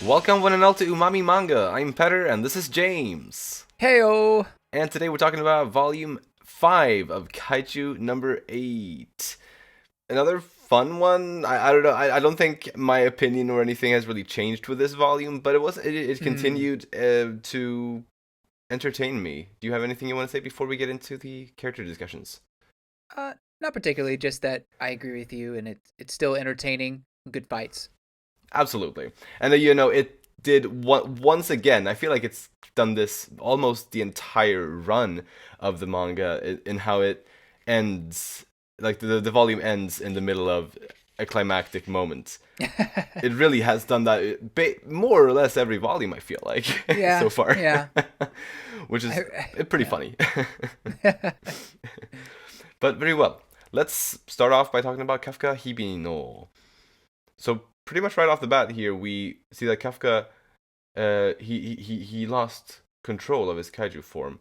Welcome one and all to Umami Manga. I'm Petter and this is James. Heyo! And today we're talking about volume 5 of Kaiju number 8. Another fun one. I don't know. I don't think my opinion or anything has really changed with this volume, but it Hmm. continued to entertain me. Do you have anything you want to say before we get into the character discussions? Not particularly. Just that I agree with you, and it's still entertaining. Good fights. Absolutely. And it did once again. I feel like it's done this almost the entire run of the manga in how it ends. Like the volume ends in the middle of a climactic moment. It really has done that more or less every volume. I feel like so Yeah, far, yeah, which is pretty yeah. funny. But very well. Let's start off by talking about Kafka Hibino. So pretty much right off the bat here, we see that Kafka, he lost control of his kaiju form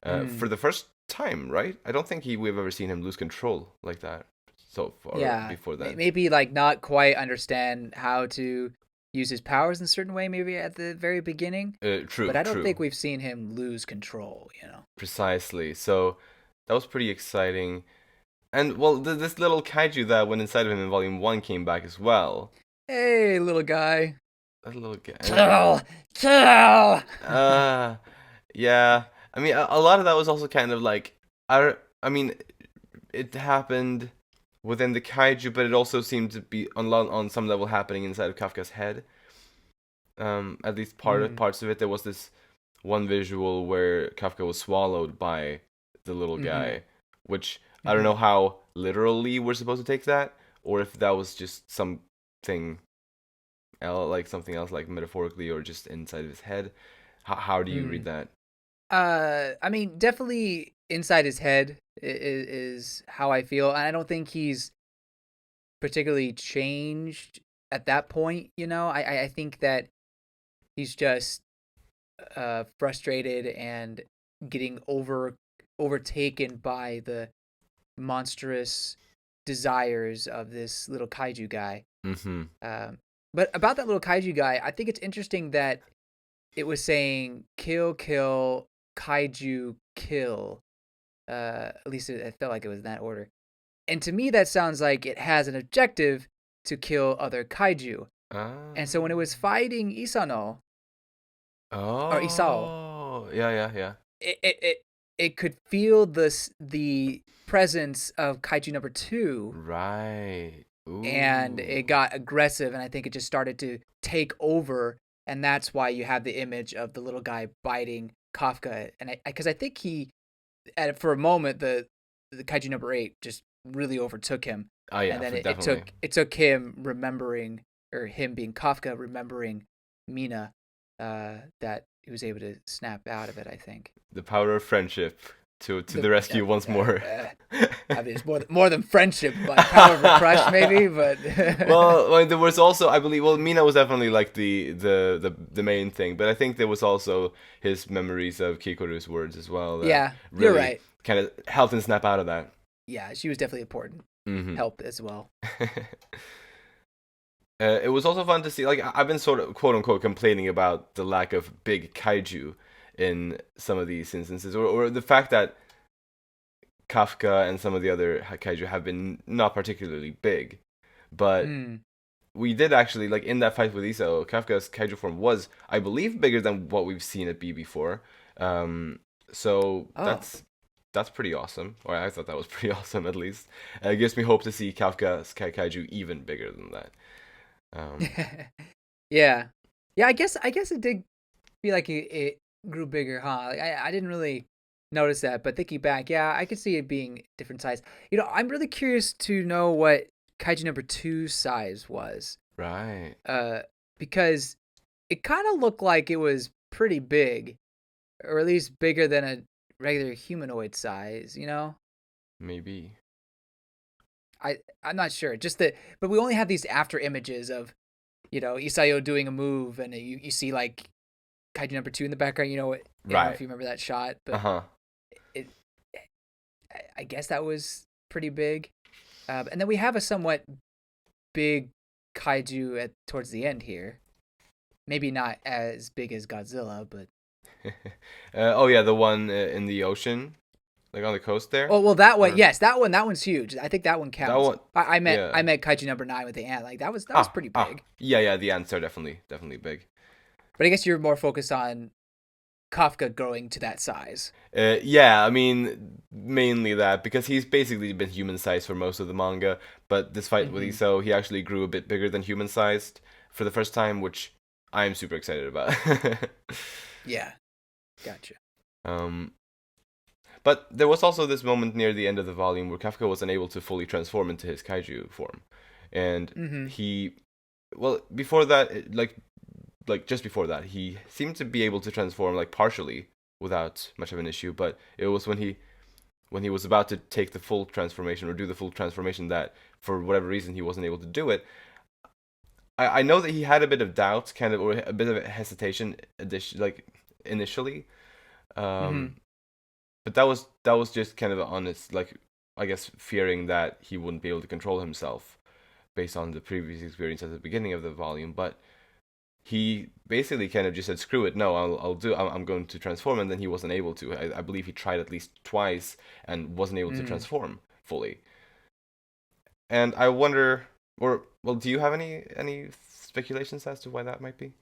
for Mm, the first time, right? I don't think we've ever seen him lose control like that so far yeah. before then. Maybe like not quite understand how to use his powers in a certain way. Maybe at the very beginning, but True, I don't true, think we've seen him lose control. precisely. So that was pretty exciting. And well, this little kaiju that went inside of him in Volume One came back as well. Hey, little guy. That little guy. Kill, kill. Uh, yeah. I mean, a lot of that was also kind of like I mean, it happened within the kaiju, but it also seemed to be on some level happening inside of Kafka's head. At least Mm, parts of it. There was this one visual where Kafka was swallowed by the little mm-hmm, guy, which I don't mm-hmm. know how literally we're supposed to take that, or if that was just something else, like something else, like metaphorically, or just inside of his head. How do you read Mm. that? I mean, definitely inside his head is how I feel. And I don't think he's particularly changed at that point. I think that he's just frustrated and getting overtaken by the monstrous desires of this little kaiju guy. Mm-hmm. Um, but about that little kaiju guy, I think it's interesting that it was saying kill, kill, kaiju, kill. At least it felt like it was in that order. And to me, that sounds like it has an objective to kill other kaiju. And so when it was Ah. fighting Isano or Isao, Oh. Yeah, yeah, yeah. it could feel the presence of kaiju number two, Right. and it Ooh. got aggressive, and I think it just started to take over, and that's why you have the image of the little guy biting Kafka, and because I think for a moment the kaiju number 8 just really overtook him, Oh and yeah, then for it definitely. took him remembering, or him being Kafka remembering Mina, that he was able to snap out of it. I think The power of friendship to the the rescue once more. I mean it's more than friendship, but power of a crush maybe, but Well, there was also, I believe, well, Mina was definitely like the main thing, but I think there was also his memories of Kikoru's words as well that yeah, you're really right. kind of helped him snap out of that. Yeah, she was definitely important Mm-hmm. help as well. It was also fun to see. Like I've been sort of quote unquote complaining about the lack of big kaiju in some of these instances, or the fact that Kafka and some of the other kaiju have been not particularly big. But Mm. we did actually, like in that fight with Isao, Kafka's kaiju form was, I believe, bigger than what we've seen it be before. Um, so Oh. that's pretty awesome. Or I thought that was pretty awesome at least. It gives me hope to see Kafka's kaiju even bigger than that. Um, Yeah. Yeah, I guess it did feel like it grew bigger, huh? Like, I didn't really notice that, but thinking back, yeah, I could see it being different size. I'm really curious to know what Kaiju number 2 size was. right. Uh because it kind of looked like it was pretty big, or at least bigger than a regular humanoid size. Maybe. I'm not sure. But we only have these after images of, Isayo doing a move, and you see like Kaiju number 2 in the background. I don't know Right. if you remember that shot, Uh but huh. it I guess that was pretty big. And then we have a somewhat big kaiju towards the end here. Maybe not as big as Godzilla, but Oh yeah, the one in the ocean, like on the coast there, oh well, that one, or yes, that one's huge. I think that one that counts. one. I Yeah. meant Kaiju number 9 with the ant. Like that was Ah, pretty ah. big. Yeah, yeah. The ants are definitely big. But I guess you're more focused on Kafka growing to that size. Yeah, I mean, mainly that because he's basically been human sized for most of the manga, but this fight with Hmm. Isao, he actually grew a bit bigger than human sized for the first time, which I'm super excited about. Yeah, gotcha. um, but there was also this moment near the end of the volume where Kafka was unable to fully transform into his kaiju form, and Hmm. he, well, before that, like just before that, he seemed to be able to transform like partially without much of an issue, but it was when he was about to take the full transformation or do the full transformation that for whatever reason he wasn't able to do it. I know that he had a bit of doubt, kind of, or a bit of hesitation, like initially, Hmm. um, but that was just kind of honest, like I guess fearing that he wouldn't be able to control himself based on the previous experience at the beginning of the volume. But he basically kind of just said, "Screw it, no, I'm going to transform," and then he wasn't able to. I believe he tried at least twice and wasn't able to Hmm. transform fully. And I wonder, or well, do you have any speculations as to why that might be?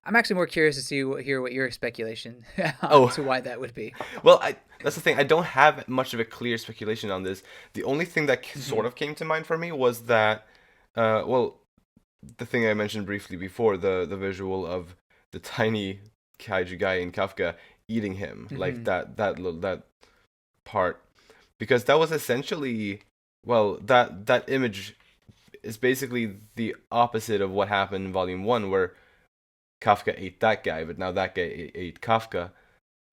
I'm actually more curious to hear what your speculation on Oh, to why that would be. well, that's the thing. I don't have much of a clear speculation on this. The only thing that Hmm. sort of came to mind for me was that, well, the thing I mentioned briefly before, the visual of the tiny kaiju guy in Kafka eating him, like Hmm. that part, because that was essentially, well, that image is basically the opposite of what happened in Volume One, where Kafka ate that guy, but now that guy ate Kafka.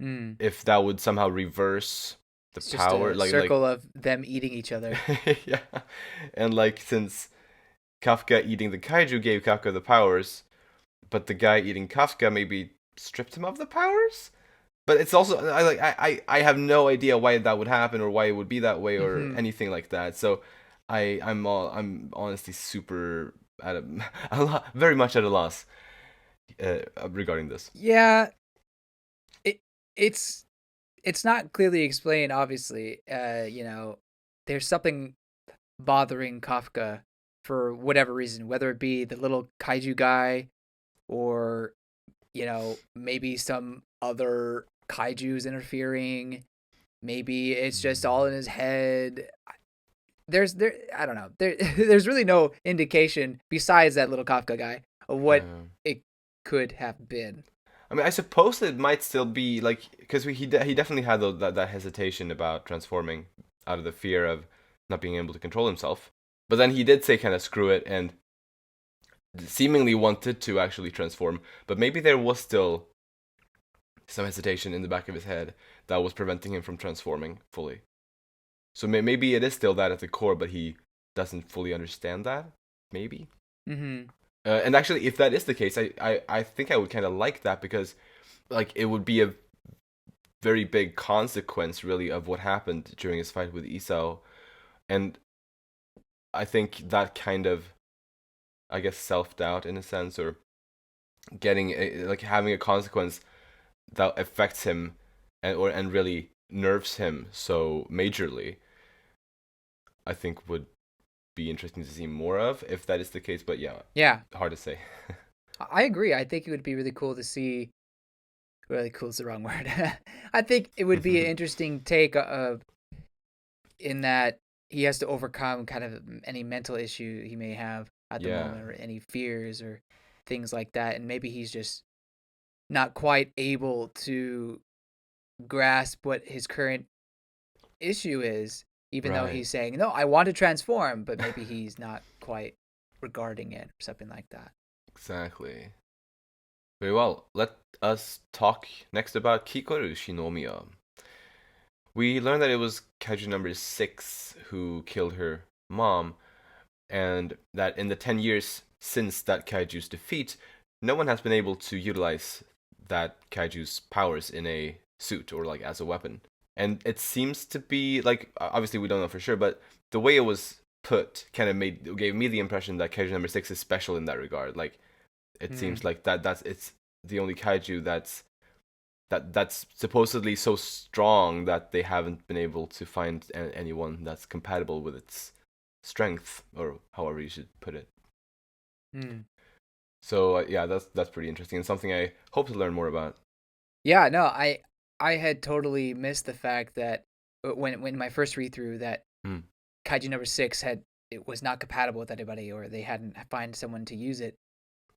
Mm. If that would somehow reverse the It's just power, a like circle of them eating each other. yeah, and like since Kafka eating the kaiju gave Kafka the powers, but the guy eating Kafka maybe stripped him of the powers. But it's also I have no idea why that would happen or why it would be that way or Hmm. anything like that. So I'm honestly super at very much at a loss regarding this. Yeah, it it's it's not clearly explained. Obviously, there's something bothering Kafka for whatever reason, whether it be the little kaiju guy or maybe some other kaiju's interfering. Maybe it's just all in his head. I don't know. There's really no indication besides that little Kafka guy of what Um, it could have been. I mean, I suppose it might still be like because he definitely had that hesitation about transforming out of the fear of not being able to control himself. But then he did say kind of screw it and seemingly wanted to actually transform. But maybe there was still some hesitation in the back of his head that was preventing him from transforming fully. So maybe it is still that at the core, but he doesn't fully understand that. Maybe. Hmm. And actually, if that is the case, I think I would kind of like that because like it would be a very big consequence really of what happened during his fight with Isao, and I think that kind of I guess self doubt in a sense or getting like having a consequence that affects him and really nerves him so majorly, I think would be interesting to see more of if that is the case. But yeah, Yeah, hard to say. I agree. I think it would be really cool to see. Really cool is the wrong word. I think it would be an interesting take of in that he has to overcome kind of any mental issue he may have at the Yeah. moment or any fears or things like that, and maybe he's just not quite able to grasp what his current issue is, even though Right. he's saying, "No, I want to transform," but maybe he's not quite regarding it or something like that. Exactly. Very well. Let us talk next about Kikoru Shinomiya. We learned that it was Kaiju number 6 who killed her mom, and that in the 10 years since that Kaiju's defeat, no one has been able to utilize that Kaiju's powers in a suit or like as a weapon. And it seems to be like obviously we don't know for sure, but the way it was put kind of gave me the impression that Kaiju number 6 is special in that regard. Like It Mm. seems like that's it's the only kaiju that's supposedly so strong that they haven't been able to find anyone that's compatible with its strength, or however you should put it. Mm. So yeah, that's pretty interesting and something I hope to learn more about. Yeah, no, I had totally missed the fact that when my first read through that Mm. Kaiju number 6 had it was not compatible with anybody, or they hadn't find someone to use it.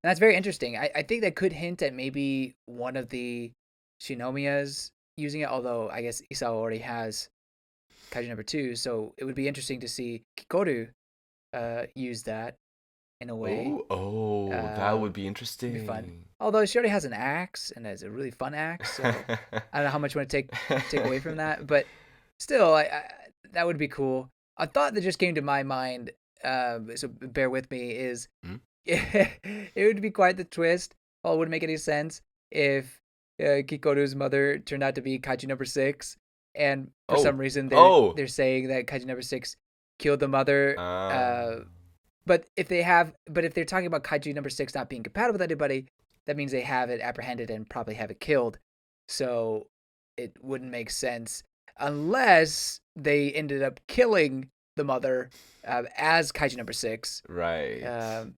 And that's very interesting. I think that could hint at maybe one of the Shinomiyas using it, although I guess Isao already has Kaiju number 2, so it would be interesting to see Kikoru use that in a way. That Uh, would be It'd be fun. interesting. Although she already has an axe and has a really fun axe, so I don't know how much you want to take away from that, but still, that would be cool. A thought that just came to my mind, so bear with me, is Hmm? it would be quite the twist. Well, it wouldn't make any sense if Kikoru's mother turned out to be Kaiju number 6, and for some Oh, reason oh, they're saying that Kaiju number 6 killed the mother. uh, But if they're talking about Kaiju number 6 not being compatible with anybody, that means they have it apprehended and probably have it killed. So it wouldn't make sense unless they ended up killing the mother as Kaiju number 6. right. Um,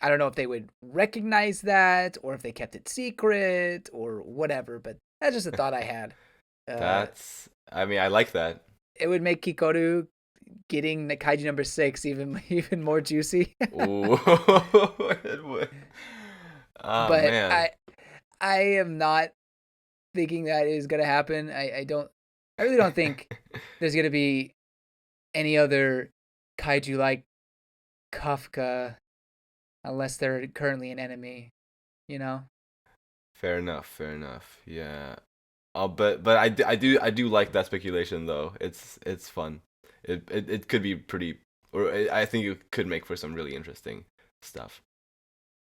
I don't know if they would recognize that or if they kept it secret or whatever, but that's just a thought I had. Uh, I mean, I like that. it would make Kikoru getting the Kaiju number 6 even more juicy. Ooh, it would. Oh But man. I am not thinking that is gonna happen. I really don't think there's gonna be any other kaiju like Kafka unless they're currently an enemy, you know? Fair enough. Fair enough. Yeah. But I do like that speculation though. It's fun. It could be pretty, or I think it could make for some really interesting stuff.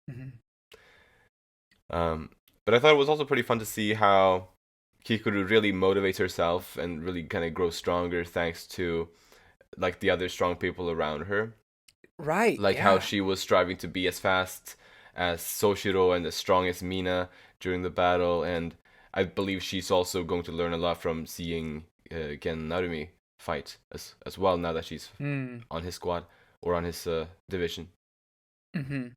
Mm-hmm. Um, but I thought it was also pretty fun to see how Kikuru really motivates herself and really kind of grows stronger thanks to like the other strong people around her. Right, Like how yeah. she was striving to be as fast as Soshiro and as strong as Mina during the battle, and I believe she's also going to learn a lot from seeing Gen Narumi fight as well now that she's Mm. on his squad or on his division. Mm-hmm.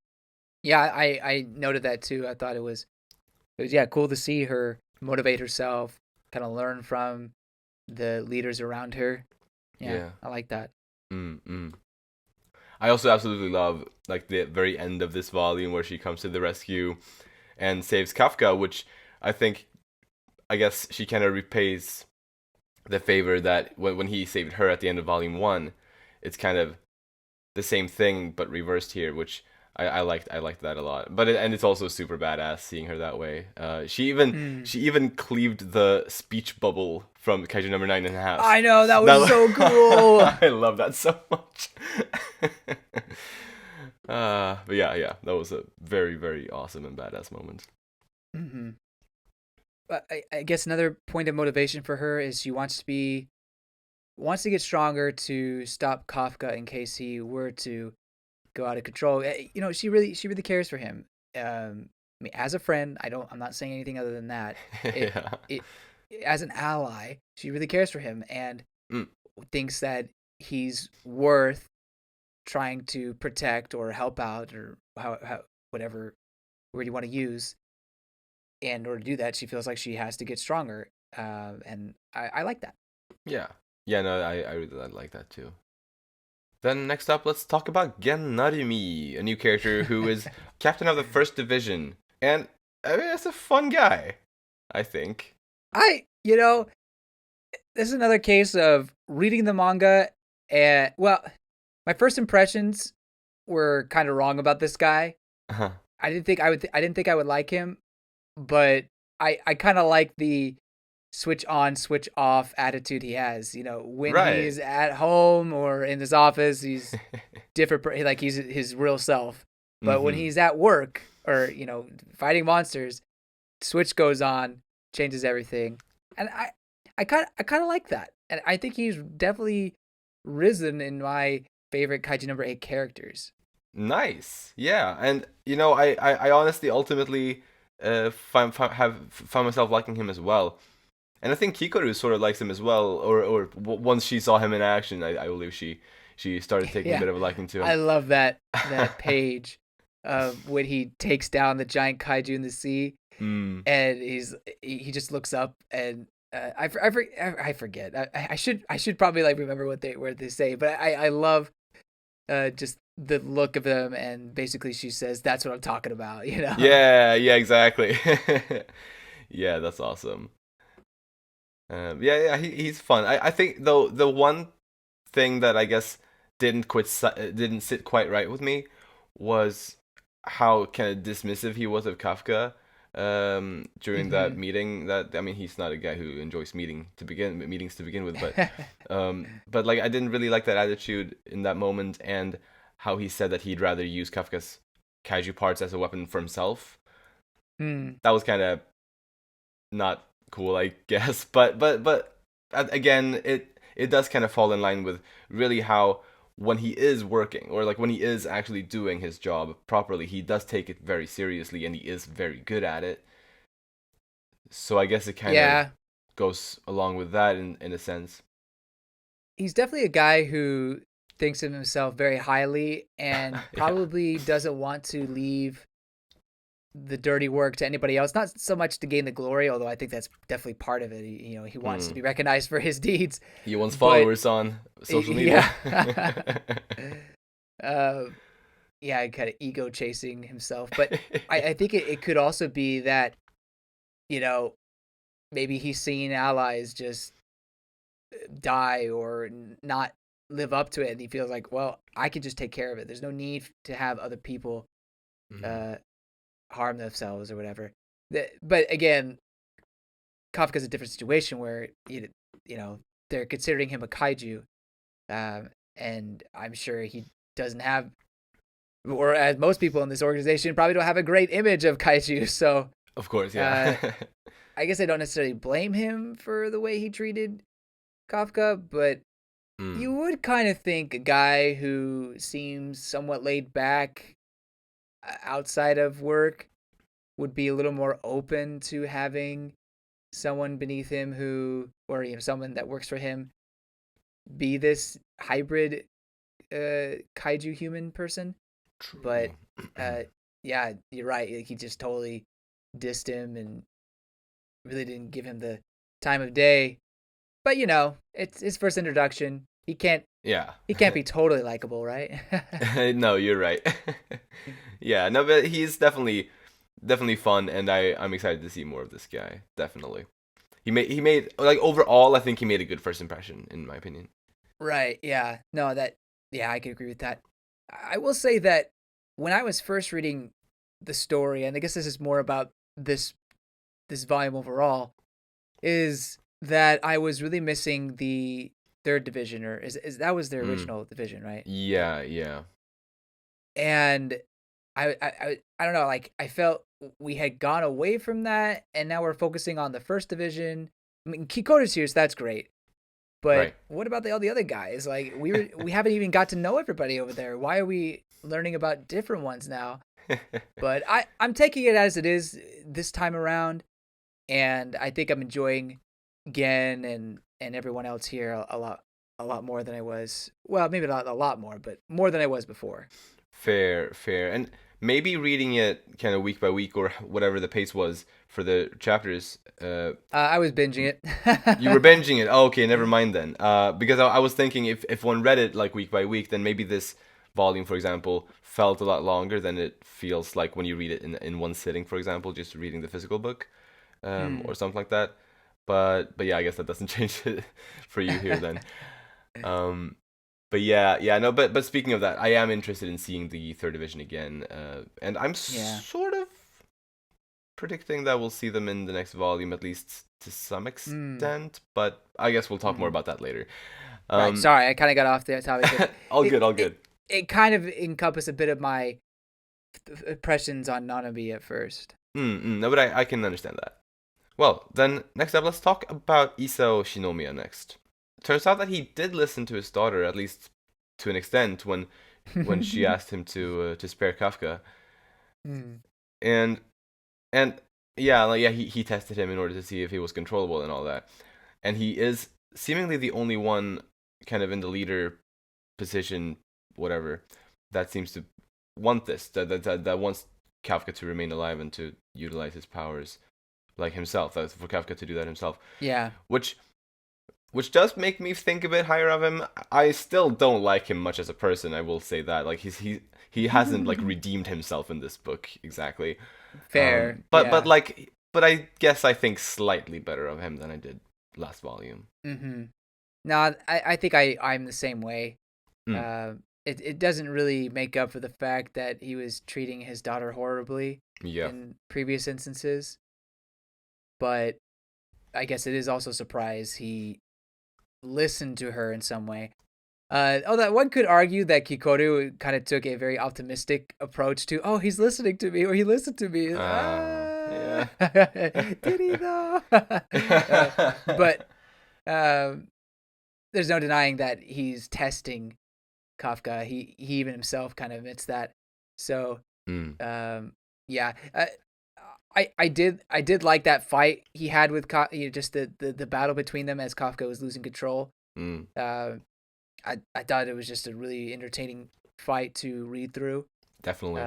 Yeah, I noted that too. I thought it was yeah, cool to see her motivate herself, kind of learn from the leaders around her. Yeah, Yeah. I like that. Mm. I also absolutely love like the very end of this volume where she comes to the rescue and saves Kafka, which I think I guess she kind of repays the favor that when he saved her at the end of volume one. It's kind of the same thing but reversed here, which I liked that a lot. And it's also super badass seeing her that way. She even Mm. she even cleaved the speech bubble from Kaiju number nine in half. I know that was so cool. I love that so much. But yeah, that was a very very awesome and badass moment. Mm-hmm. But I guess another point of motivation for her is she wants to get stronger to stop Kafka in case he were to go out of control. She really cares for him. I mean, as a friend, I'm not saying anything other than that. It Yeah. it as an ally, she really cares for him and Mm. thinks that he's worth trying to protect or help out or how whatever word you want to use. And in order to do that, she feels like she has to get stronger. And I like that. Yeah. Yeah, no, I really like that too. Then next up, let's talk about Gen Narumi, a new character who is captain of the first division, and I mean, that's a fun guy, I think. You know, this is another case of reading the manga, and well, my first impressions were kind of wrong about this guy. Uh-huh. I didn't think I would like him, but I kind of like the switch on, switch off attitude he has. You know, when Right. he's at home or in his office, he's different. Like he's his real self. But when Mm-hmm. he's at work or fighting monsters, switch goes on, changes everything, and I kind of like that, and I think he's definitely risen in my favorite Kaiju number 8 characters. Nice. Yeah, and I honestly ultimately found myself liking him as well. And I think Kikoru sort of likes him as well, or once she saw him in action, I believe she started taking a Yeah, bit of a liking to I him. love that page of when he takes down the giant kaiju in the sea, Mm. and he just looks up and I forget. I should probably like remember what they say, but I love just the look of them, and basically she says that's what I'm talking about, you know. Yeah, yeah, exactly. Yeah, that's awesome. Yeah, yeah, he's fun. I think though the one thing that I guess didn't sit quite right with me was how kind of dismissive he was of Kafka during that Mhm. meeting. That I mean, he's not a guy who enjoys meetings to begin with, but like I didn't really like that attitude in that moment, and how he said that he'd rather use Kafka's kaiju parts as a weapon for himself. Hmm. That was kind of not cool, I guess. But again, it does kind of fall in line with really how when he is working, or like when he is actually doing his job properly, he does take it very seriously and he is very good at it. So I guess it kind of Yeah, goes along with that in a sense. he's definitely a guy who thinks of himself very highly and Yeah. probably doesn't want to leave the dirty work to anybody else. Not so much to gain the glory, although I think that's definitely part of it. He wants to Hmm. be recognized for his deeds, He wants but followers on social media. yeah, uh, yeah, kind of ego chasing himself. But I think it could also be that you know maybe he's seen allies just die or not live up to it, and he feels like, well, I can just take care of it. There's no need to have other people Mhm. uh, harm themselves or whatever. But again, Kafka's a different situation where you know they're considering him a kaiju, and I'm sure he doesn't have, or as most people in this organization probably don't have a great image of kaiju. So Of course, yeah. uh, I guess I don't necessarily blame him for the way he treated Kafka, but Mm. you would kind of think a guy who seems somewhat laid back outside of work would be a little more open to having someone beneath him who, or someone that works for him, be this hybrid kaiju human person. But True. uh, yeah, you're right. Like, he just totally dissed him and really didn't give him the time of day. But it's his first introduction. Yeah. He can't be totally likable, right? No, you're right. Yeah, no, but he's definitely fun, and I'm excited to see more of this guy. Definitely, he made like overall, I think he made a good first impression, in my opinion. Right. Yeah. No, yeah, I can agree with that. I will say that when I was first reading the story, and I guess this is more about this this volume overall, is that I was really missing the third division, or is that was the Mm. original division, right? Yeah, yeah. And I don't know, like I felt we had gone away from that, and now we're focusing on the first division. I mean, Kikoru's here, so that's great. But Right. what about all the other guys? Like we haven't even got to know everybody over there. Why are we learning about different ones now? But I'm taking it as it is this time around, and I think I'm enjoying Gen and everyone else here a lot more than I was. Well, maybe not a lot more, but more than I was before. Fair, fair. And maybe reading it kind of week by week, or whatever the pace was for the chapters. I was binging You were it. binging it. Oh, okay, never mind then. Because I was thinking if one read it like week by week, then maybe this volume, for example, felt a lot longer than it feels like when you read it in one sitting, for example, just reading the physical book, Hmm. or something like that. But yeah, I guess that doesn't change it for you here then. Um, but yeah, yeah, no, but speaking of that, I am interested in seeing the third division again, and I'm Yeah. sort of predicting that we'll see them in the next volume, at least to some Hmm. extent. But I guess we'll talk more Hmm. about that later. Right. Um, Sorry, I kind of got off the topic, but all it good, all it good. it kind of encompassed a bit of my impressions on Nanami at first. No, but I can understand that. Well, then next up, let's talk about Isao Shinomiya next. Turns out that he did listen to his daughter, at least to an extent, when when she asked him to spare Kafka, Mm. and and yeah, like yeah, he tested him in order to see if he was controllable and all that, and he is seemingly the only one kind of in the leader position, whatever, that seems to want this, that wants Kafka to remain alive and to utilize his powers like himself, for Kafka to do that himself, Yeah. which does make me think a bit higher of him. I still don't like him much as a person. I will say that. Like he hasn't like redeemed himself in this book exactly. Fair. But Yeah. like but I guess I think slightly better of him than I did last volume. Mm-hmm. No, I think I'm the same way. Mm. Uh, it doesn't really make up for the fact that he was treating his daughter horribly Yeah. in previous instances, but I guess it is also a surprise he listened to her in some way. That one could argue that Kikoru kind of took a very optimistic approach to, oh, he's listening to me, or he listened to me. Yeah. Did he though? But um, there's no denying that he's testing Kafka. He even himself kind of admits that. So Mm. yeah, I did like that fight he had with just the battle between them as Kafka was losing control. Mm. I thought it was just a really entertaining fight to read through. Definitely.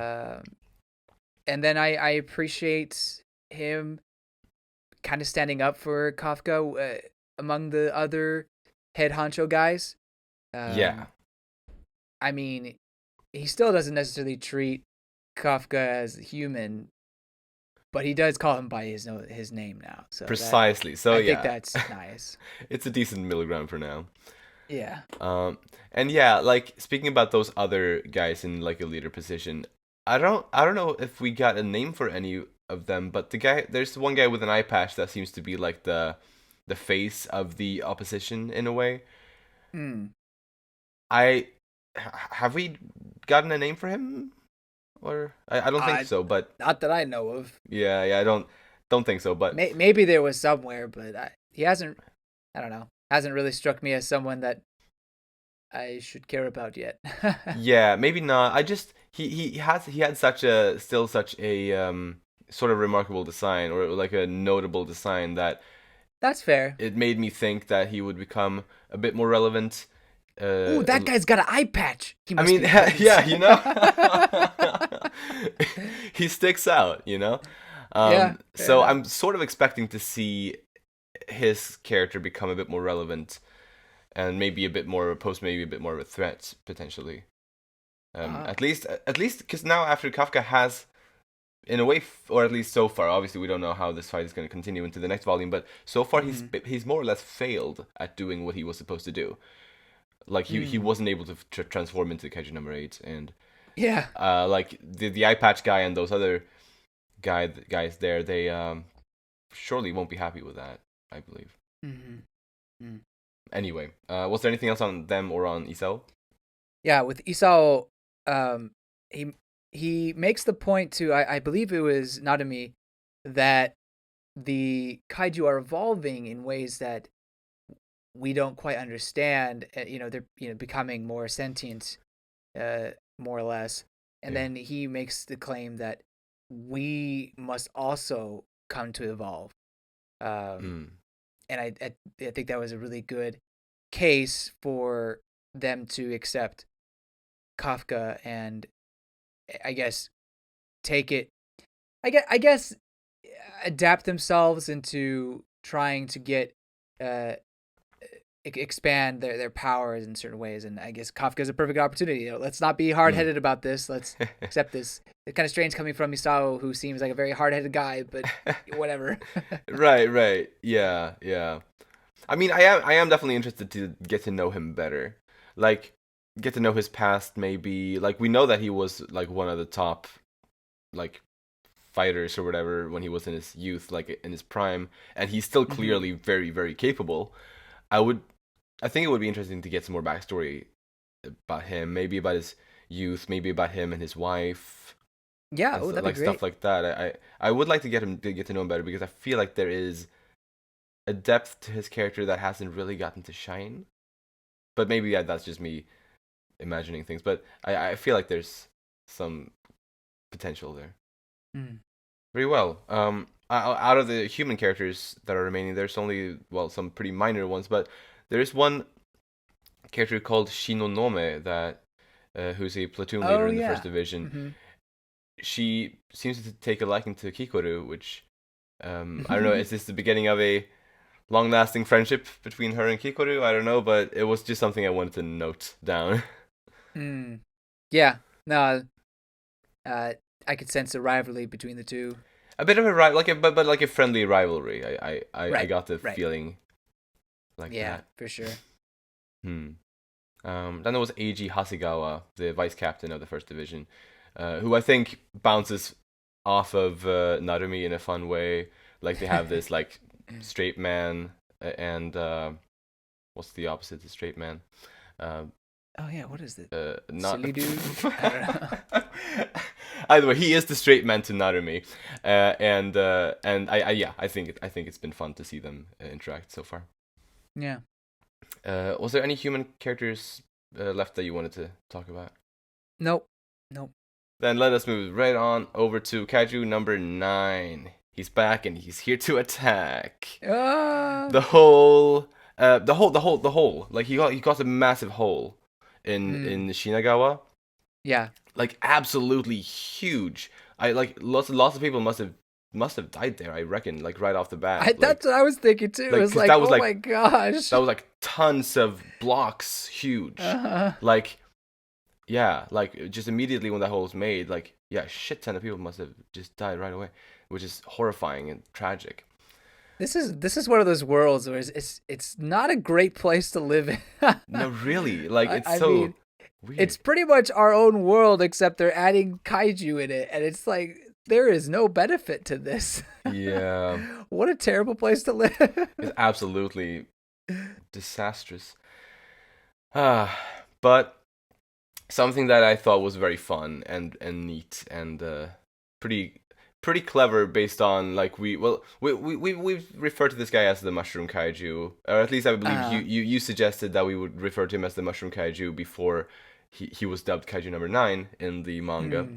And then I appreciate him kind of standing up for Kafka among the other head honcho guys. Yeah. I mean, he still doesn't necessarily treat Kafka as human, but he does call him by his name now. So Precisely. So I yeah, think that's nice. it's a decent middle ground for now. Yeah. And yeah, like speaking about those other guys in like a leader position, I don't know if we got a name for any of them, but there's one guy with an eye patch that seems to be like the face of the opposition in a way. Hmm. Have we gotten a name for him? Or I don't think so, but Not that I know of. yeah, I don't think so, but Maybe there was somewhere, but he hasn't. I don't know. Hasn't really struck me as someone that I should care about yet. yeah, maybe not. I just he had such a sort of remarkable design, or like a notable design, that That's fair. it made me think that he would become a bit more relevant. Ooh, that guy's got an eye patch. He I must mean, be important. yeah, you know, he sticks out, you know. Yeah. So I'm sort of expecting to see his character become a bit more relevant, and maybe a bit more maybe a bit more of a threat potentially. At least because now after Kafka has, in a way, or at least so far, obviously we don't know how this fight is going to continue into the next volume, but so far he's more or less failed at doing what he was supposed to do. Like he wasn't able to transform into Kaiju number 8, and yeah, like the eye patch guy and those other guys there, they surely won't be happy with that, I believe. Anyway, was there anything else on them or on Isao? Yeah, with Isao, he makes the point to I believe it was Narumi that the kaiju are evolving in ways that we don't quite understand. They're becoming more sentient, more or less. And then he makes the claim that we must also come to evolve. And I think that was a really good case for them to accept Kafka and I guess take it. I guess adapt themselves into trying to get expand their powers in certain ways, and I guess Kafka is a perfect opportunity. Let's not be hard headed about this. Let's accept this. It's kind of strange coming from Isao, who seems like a very hard headed guy, but whatever. Right. Yeah. I mean, I am definitely interested to get to know him better. Like, get to know his past, maybe. Like, we know that he was like one of the top, like, fighters or whatever when he was in his youth, like in his prime, and he's still clearly very, very capable. I think it would be interesting to get some more backstory about him, maybe about his youth, maybe about him and his wife. Yeah, that'd like be great. Stuff like that. I would like to get to know him better, because I feel like there is a depth to his character that hasn't really gotten to shine. But maybe that's just me imagining things, but I feel like there's some potential there. Mm. Very well. Out of the human characters that are remaining, there's only, well, some pretty minor ones, but there is one character called Shinonome that who's a platoon leader Oh in the first yeah. division. Hmm. She seems to take a liking to Kikoru, which I don't know. Is this the beginning of a long-lasting friendship between her and Kikoru? I don't know, but it was just something I wanted to note down. Mm. Yeah. No. I could sense a rivalry between the two. A bit of a like but like a friendly rivalry. I Right. got the Right. feeling like Yeah, that. for sure. Hmm. Then there was Eiji Hasegawa, the vice captain of the first division, who I think bounces off of Narumi in a fun way. Like they have this like straight man and what's the opposite to straight man? Uh, Oh yeah. What is it? not. Silly dude. I don't know. Either way, he is the straight man to Narumi, and I yeah, I think it's been fun to see them interact so far. Yeah. Was there any human characters left that you wanted to talk about? Nope. Nope. Then let us move right on over to Kaiju number 9. He's back and he's here to attack. Ah. The hole. Like he got a massive hole in Shinagawa. Yeah. Like absolutely huge. I like lots of people must have died there. I reckon, like right off the bat. That's what I was thinking too. It was 'cause like, that was oh like my gosh. that was like tons of blocks huge. Uh-huh. Like, yeah, like just immediately when that hole was made, like, yeah, shit ton of people must have just died right away, which is horrifying and tragic. This is one of those worlds where it's not a great place to live in. No, really, like it's I so mean, weird. it's pretty much our own world, except they're adding kaiju in it, and it's like there is no benefit to this. Yeah, What a terrible place to live. it's absolutely disastrous. But something that I thought was very fun and neat and pretty clever based on like we've referred to this guy as the mushroom kaiju, or at least I believe you suggested that we would refer to him as the mushroom kaiju before he was dubbed Kaiju number 9 in the manga.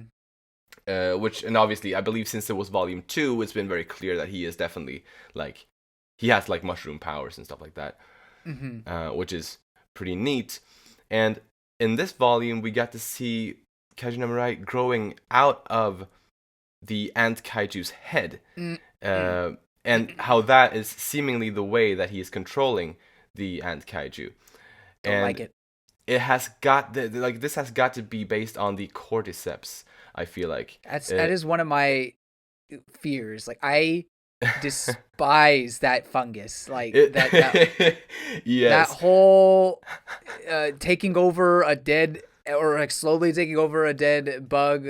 Which, and obviously I believe since it was volume 2, it's been very clear that he is definitely like he has like mushroom powers and stuff like that. Which is pretty neat. And in this volume, we got to see Kaiju Namurai growing out of the ant kaiju's head, and how that is seemingly the way that he is controlling the ant kaiju. Don't like it. It has got this has got to be based on the cordyceps. I feel like that is one of my fears. Like I despise that fungus. Like that yes. That whole taking over a dead, or like slowly taking over a dead bug.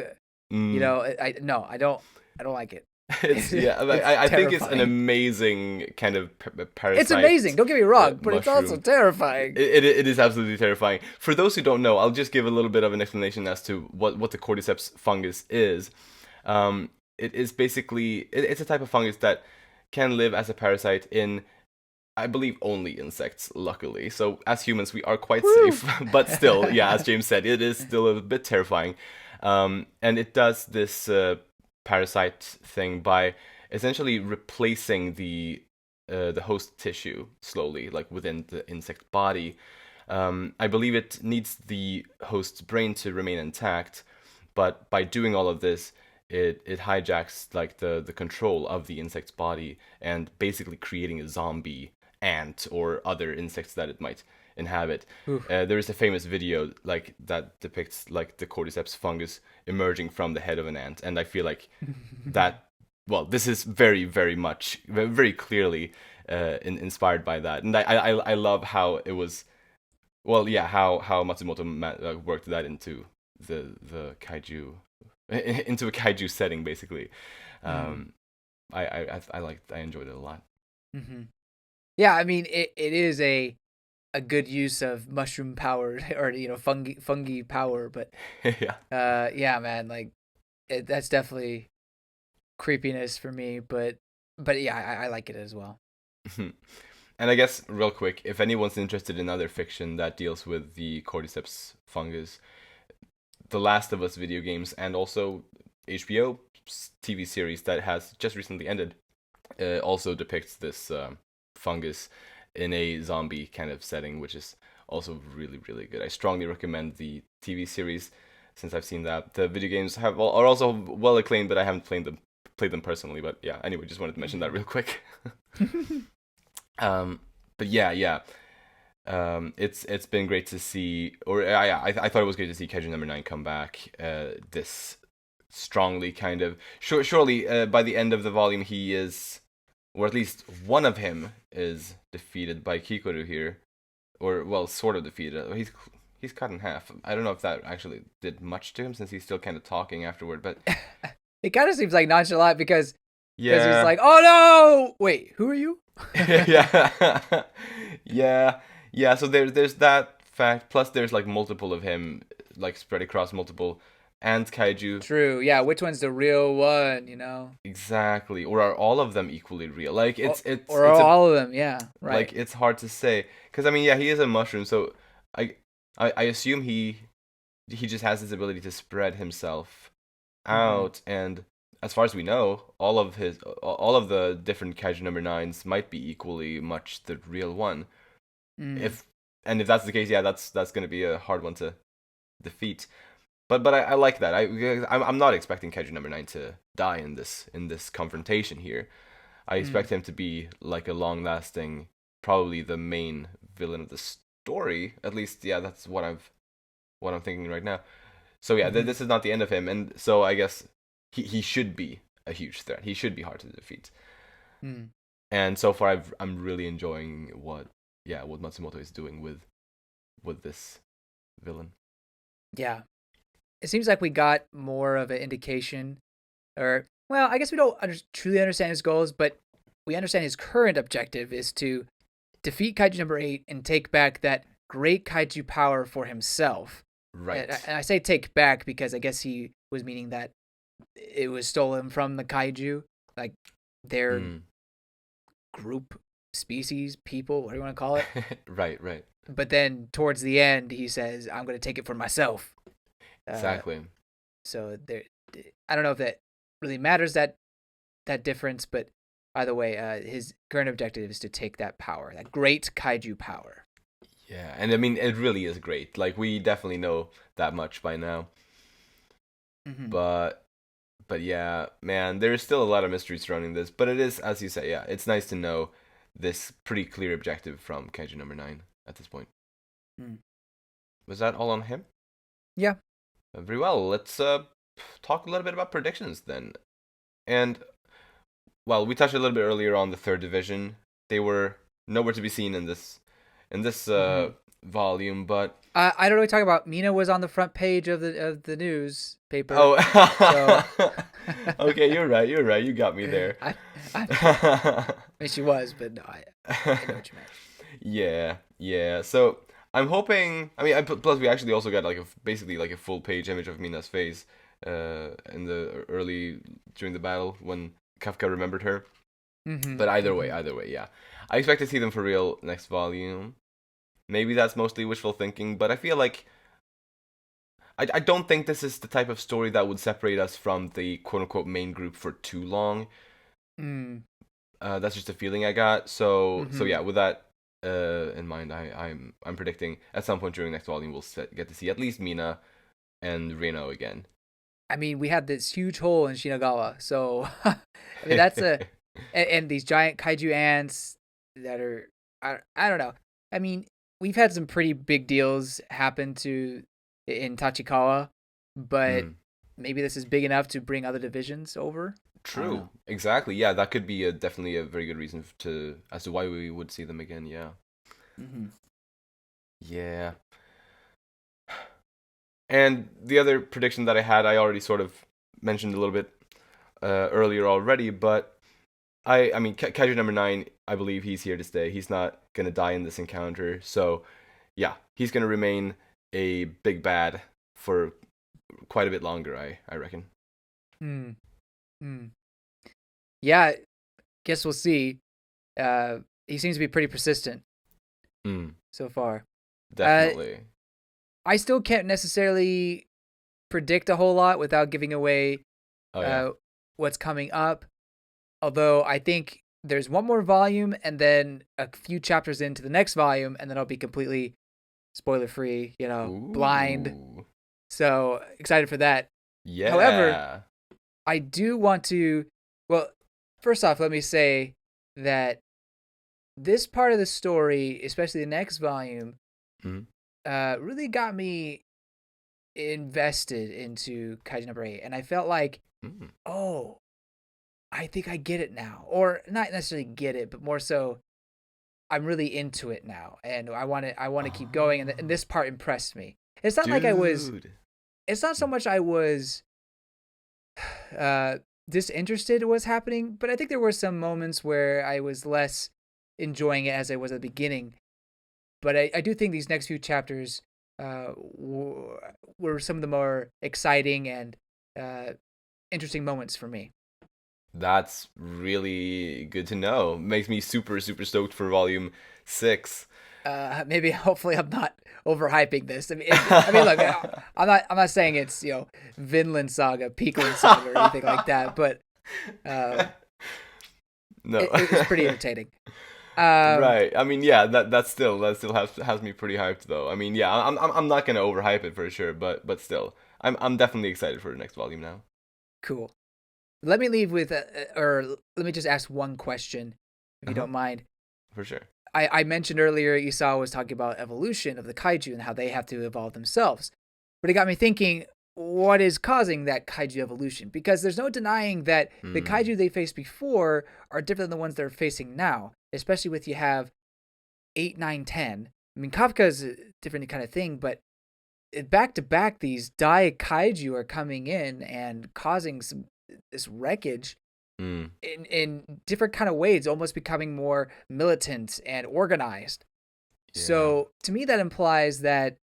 You know, I don't like it. I think it's an amazing kind of parasite. It's amazing. Don't get me wrong, but it's also terrifying. It is absolutely terrifying. For those who don't know, I'll just give a little bit of an explanation as to what the cordyceps fungus is. It is basically it's a type of fungus that can live as a parasite in, I believe, only insects, luckily. So as humans, we are quite safe. But still, yeah, as James said, it is still a bit terrifying. And it does this parasite thing by essentially replacing the host tissue slowly, like within the insect body. I believe it needs the host's brain to remain intact, but by doing all of this, it hijacks like the control of the insect's body and basically creating a zombie ant or other insects that it might inhabit. There is a famous video like that depicts like the cordyceps fungus emerging from the head of an ant, and I feel like that, well, this is very much very clearly inspired by that, and I love how it was, well, yeah, how Matsumoto worked that into the kaiju, into a kaiju setting basically. I enjoyed it a lot. Yeah, I mean it is a good use of mushroom power, or fungi power, but yeah, man, like that's definitely creepiness for me, but yeah, I like it as well. And I guess real quick, if anyone's interested in other fiction that deals with the cordyceps fungus, the Last of Us video games and also HBO TV series that has just recently ended also depicts this fungus in a zombie kind of setting, which is also really, really good. I strongly recommend the TV series since I've seen that. The video games are also well acclaimed, but I haven't played them personally. But yeah, anyway, just wanted to mention that real quick. um, but yeah. It's been great to see, or I thought it was great to see Kaiju number 9 come back. This strongly kind of surely by the end of the volume he is, or at least one of him is defeated by Kikoru here, or well, sort of defeated. He's cut in half. I don't know if that actually did much to him since he's still kind of talking afterward, but it kind of seems like nonchalant because he's yeah, like, oh no, wait, who are you? yeah, yeah. So there's that fact. Plus, there's like multiple of him, like spread across multiple and kaiju. True. Yeah. Which one's the real one? Exactly. Or are all of them equally real? Like Or it's a, all of them. Yeah. Right. like it's hard to say because I mean yeah he is a mushroom, so I I assume he just has this ability to spread himself out, and as far as we know, all of the different kaiju number 9s might be equally much the real one. If if that's the case, yeah, that's gonna be a hard one to defeat. But I like that. I'm not expecting Kaiju number 9 to die in this confrontation here. I expect him to be like a long lasting, probably the main villain of the story. At least, yeah, that's what I'm thinking right now. So yeah, this is not the end of him, and so I guess he should be a huge threat. He should be hard to defeat. And so far, I'm really enjoying what Matsumoto is doing with this villain. Yeah. It seems like we got more of an indication, or, well, I guess we don't truly understand his goals, but we understand his current objective is to defeat Kaiju number 8 and take back that great Kaiju power for himself. Right. And I say take back because I guess he was meaning that it was stolen from the Kaiju, like their group, species, people, what do you want to call it? Right. But then towards the end, he says, I'm going to take it for myself. Exactly. So there, I don't know if that really matters, that difference, but either way, his current objective is to take that power, that great kaiju power. Yeah, and I mean it really is great. Like we definitely know that much by now. But yeah, man, there's still a lot of mystery surrounding this. But it is, as you say, yeah, it's nice to know this pretty clear objective from Kaiju number 9 at this point. Was that all on him? Yeah. Very well. Let's talk a little bit about predictions then. And well, we touched a little bit earlier on the third division. They were nowhere to be seen in this volume, but I don't really talk about. Mina was on the front page of the newspaper. Oh, so... okay, you're right. You got me there. I mean, she was, but no, I know what you meant. Yeah. So I'm hoping. I mean, plus we actually also got like basically like a full page image of Mina's face in the during the battle when Kafka remembered her. But either way, yeah. I expect to see them for real next volume. Maybe that's mostly wishful thinking, but I feel like I don't think this is the type of story that would separate us from the quote-unquote main group for too long. That's just a feeling I got. So yeah, with that in mind, I'm predicting at some point during next volume we'll get to see at least Mina and Reno again. I mean, we had this huge hole in Shinagawa, so I mean that's and these giant kaiju ants that are I don't know. I mean, we've had some pretty big deals happen in Tachikawa, but maybe this is big enough to bring other divisions over. True. Exactly. Yeah, that could be definitely a very good reason as to why we would see them again. Yeah. Yeah. And the other prediction that I had, I already sort of mentioned a little bit earlier already, but I mean, Kaiju number 9, I believe he's here to stay. He's not gonna die in this encounter, so yeah, he's gonna remain a big bad for quite a bit longer. I reckon. Yeah, guess we'll see. he seems to be pretty persistent Mm, so far. Uh, definitely. I still can't necessarily predict a whole lot without giving away Oh yeah. uh, what's coming up. Although I think there's one more volume and then a few chapters into the next volume, and then I'll be completely spoiler free, blind. Ooh. So excited for that. However, Yeah. I do want to. Well, first off, let me say that this part of the story, especially the next volume, Mm, really got me invested into Kaiju number 8, and I felt like, mm. oh, I think I get it now, or not necessarily get it, but more so, I'm really into it now, and I want to keep going, and Oh, this part impressed me. It's not like I was. dude. It's not so much I was uh, disinterested in what's happening, but I think there were some moments where I was less enjoying it as I was at the beginning. But I do think these next few chapters were some of the more exciting and uh, interesting moments for me. That's really good to know. Makes me super, super stoked for volume 6. Maybe hopefully I'm not overhyping this. I mean, look, I'm not saying it's Vinland Saga, Peakland Saga, or anything like that, but um, No. it's pretty entertaining. Um, Right. I mean, yeah, that still has me pretty hyped though. I mean, yeah, I'm not gonna overhype it for sure, but still, I'm definitely excited for the next volume now. cool. Let me leave with, or let me just ask one question, if you Uh-huh. don't mind. For sure. I mentioned earlier Isao was talking about evolution of the kaiju and how they have to evolve themselves. But it got me thinking, what is causing that kaiju evolution? Because there's no denying that the Hmm. kaiju they faced before are different than the ones they're facing now, especially with you have 8, 9, 10. I mean, Kafka's a different kind of thing, but back to back, these Dai kaiju are coming in and causing this wreckage Hmm. in different kind of ways, almost becoming more militant and organized. Yeah. So to me, that implies that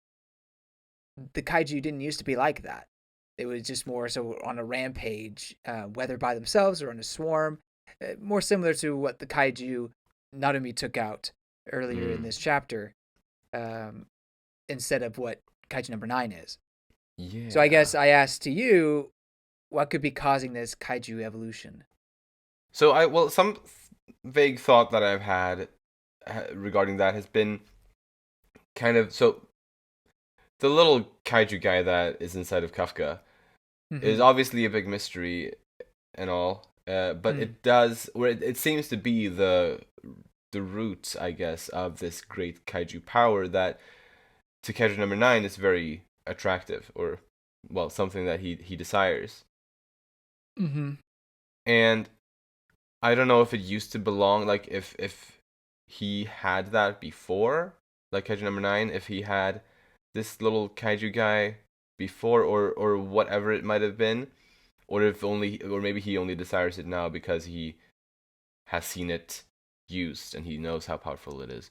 the kaiju didn't used to be like that. It was just more so on a rampage, whether by themselves or in a swarm, more similar to what the kaiju Narumi took out earlier in Hmm. this chapter, um, instead of what kaiju number 9 is. So I guess Yeah. I asked to you, what could be causing this kaiju evolution? So some vague thought that I've had regarding that has been kind of so the little kaiju guy that is inside of Kafka is Mm-hmm. obviously a big mystery and all, but Mm. it seems to be the root, I guess, of this great kaiju power that to kaiju number 9 is very attractive, or well, something that he desires. Mm-hmm. And I don't know if it used to belong, like if he had that before, like kaiju number 9, if he had this little kaiju guy before, or whatever it might have been, or if only, or maybe he only desires it now because he has seen it used and he knows how powerful it is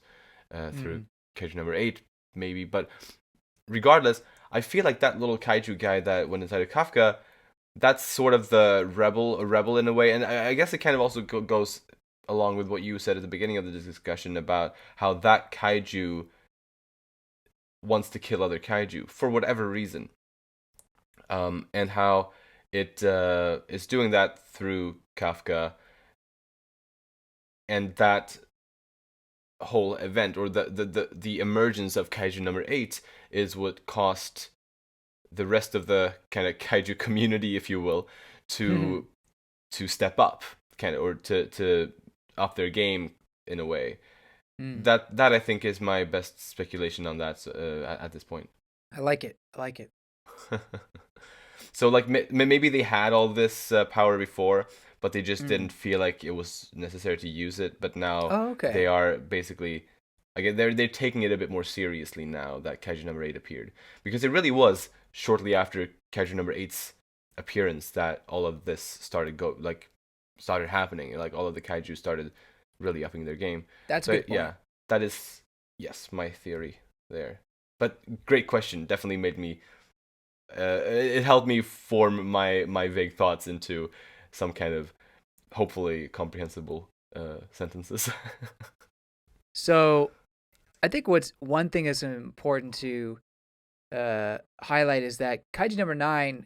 through Mm. kaiju number 8, maybe. But regardless, I feel like that little kaiju guy that went inside of Kafka, that's sort of the a rebel in a way, and I guess it kind of also goes along with what you said at the beginning of the discussion about how that kaiju wants to kill other kaiju for whatever reason, and how it is doing that through Kafka, and that whole event, or the emergence of kaiju number 8, is what caused the rest of the kind of kaiju community, if you will, to step up, kind of, or to up their game in a way. Mm. That I think is my best speculation on that at this point. I like it. I like it. So like maybe they had all this power before, but they just Mm. didn't feel like it was necessary to use it. But now Oh, they okay. are basically, again, they're taking it a bit more seriously now that Kaiju number 8 appeared, because it really was shortly after Kaiju number 8's appearance that all of this started happening. Like all of the kaiju started really upping their game. That's a So good point. yeah, that is, yes, my theory there. But great question. Definitely made me. It helped me form my vague thoughts into some kind of hopefully comprehensible sentences. So I think what's one thing that's important to highlight is that Kaiju number 9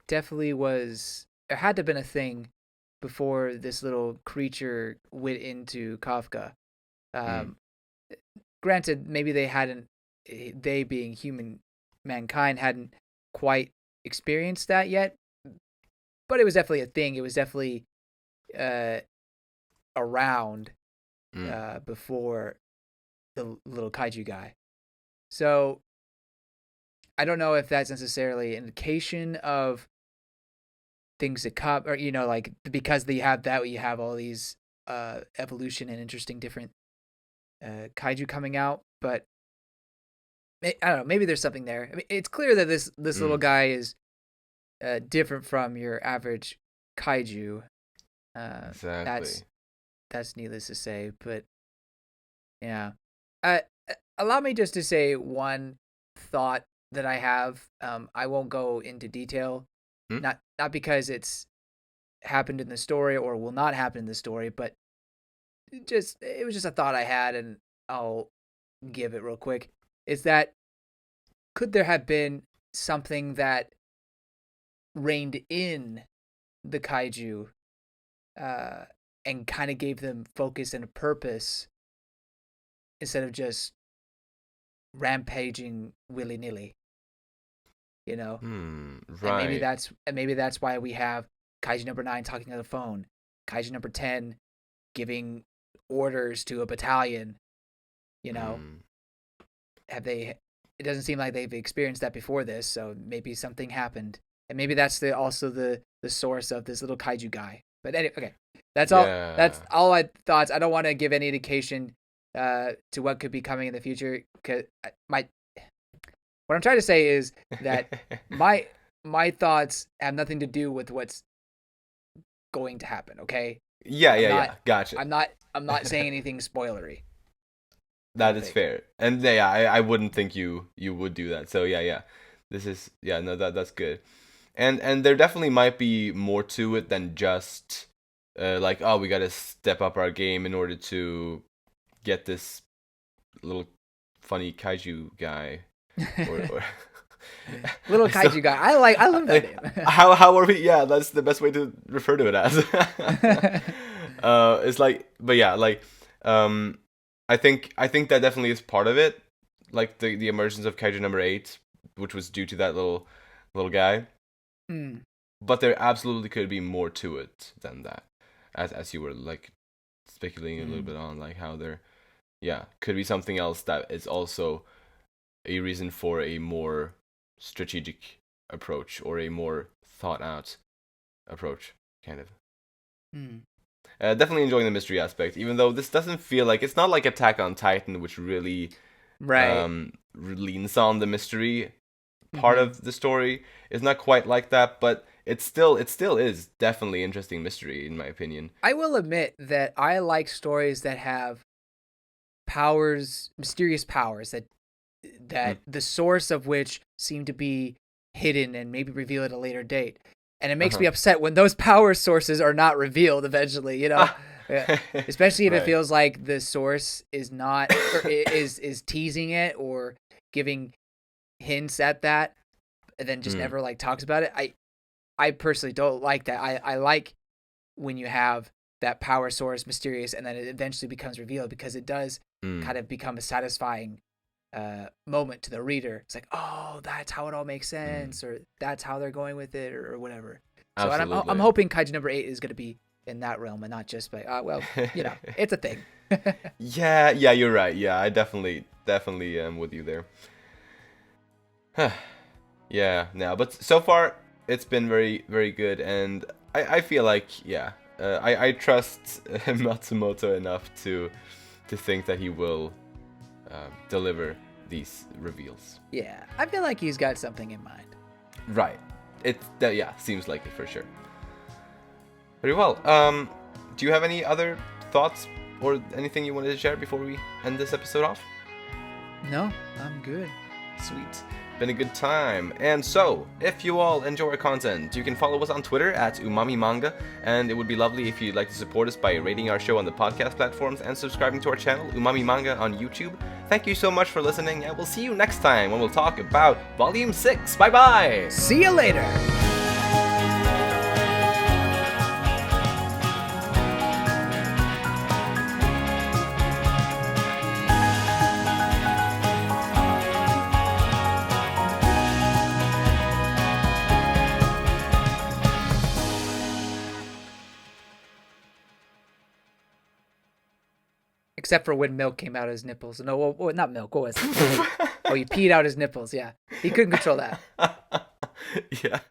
definitely was, it had to have been a thing before this little creature went into Kafka. Mm. Granted, maybe they being mankind hadn't quite experienced that yet, but it was definitely a thing. It was definitely uh, around before the little kaiju guy. So I don't know if that's necessarily an indication of things that come, or like because you have that, you have all these evolution and interesting different kaiju coming out. But I don't know. Maybe there's something there. I mean, it's clear that this little guy is different from your average kaiju. Exactly. That's needless to say. But yeah, allow me just to say one thought that I have. I won't go into detail, Hmm? not because it's happened in the story or will not happen in the story, but it was just a thought I had, and I'll give it real quick. Is that, could there have been something that reined in the kaiju and kind of gave them focus and a purpose instead of just rampaging willy-nilly, and maybe Right. that's why we have kaiju number 9 talking on the phone, kaiju number 10 giving orders to a battalion. Mm. Have they, it doesn't seem like they've experienced that before this, so maybe something happened, and maybe that's also the source of this little kaiju guy. But anyway, okay, that's Yeah. all my thoughts. I don't want to give any indication to what could be coming in the future, because what I'm trying to say is that my thoughts have nothing to do with what's going to happen. Okay, Yeah, I'm yeah, not yeah. Gotcha. I'm not saying anything spoilery. I That don't is think. fair. And yeah, I wouldn't think you would do that. So yeah, yeah. This is yeah, no that's good. And there definitely might be more to it than just like, oh, we got to step up our game in order to get this little funny kaiju guy or Little I still kaiju guy. I love that name. how are we, yeah, that's the best way to refer to it as. It's like, but yeah, like um I think that definitely is part of it, like the emergence of kaiju number 8, which was due to that little guy. Mm, But there absolutely could be more to it than that, as you were like speculating a little mm, bit on, like how there, yeah, could be something else that is also a reason for a more strategic approach or a more thought out approach, kind of. mm. Definitely enjoying the mystery aspect, even though this doesn't feel like, it's not like Attack on Titan, which really Right. leans on the mystery part Mm-hmm. of the story. It's not quite like that, but it still is definitely interesting mystery in my opinion. I will admit that I like stories that have powers, mysterious powers Mm. that the source of which seem to be hidden and maybe revealed at a later date. And it makes Uh-huh. me upset when those power sources are not revealed eventually, Ah. Yeah. Especially if it Right. feels like the source is not, or is teasing it or giving hints at that, and then just Mm. never like talks about it. I personally don't like that. I like when you have that power source mysterious and then it eventually becomes revealed, because it does Mm. kind of become a satisfying moment to the reader. It's like, oh, that's how it all makes Mm. sense, or that's how they're going with it, or whatever. So, and I'm Absolutely. hoping Kaiju number 8 is going to be in that realm and not just like, well, it's a thing. Yeah, yeah, you're right. Yeah, I definitely am with you there. Yeah, no, but so far it's been very, very good, and I feel like, yeah, I trust Matsumoto enough to think that he will deliver these reveals. Yeah, I feel like he's got something in mind. Right. It that yeah, seems like it for sure. Very well. Do you have any other thoughts or anything you wanted to share before we end this episode off? No, I'm good. Sweet. Been a good time. And so, if you all enjoy our content, you can follow us on Twitter at Umami Manga, and it would be lovely if you'd like to support us by rating our show on the podcast platforms and subscribing to our channel, Umami Manga, on YouTube. Thank you so much for listening, and we'll see you next time when we'll talk about Volume 6. Bye-bye! See you later! Except for when milk came out of his nipples. No, well, not milk. What was it? Oh, he peed out his nipples. Yeah. He couldn't control that. Yeah.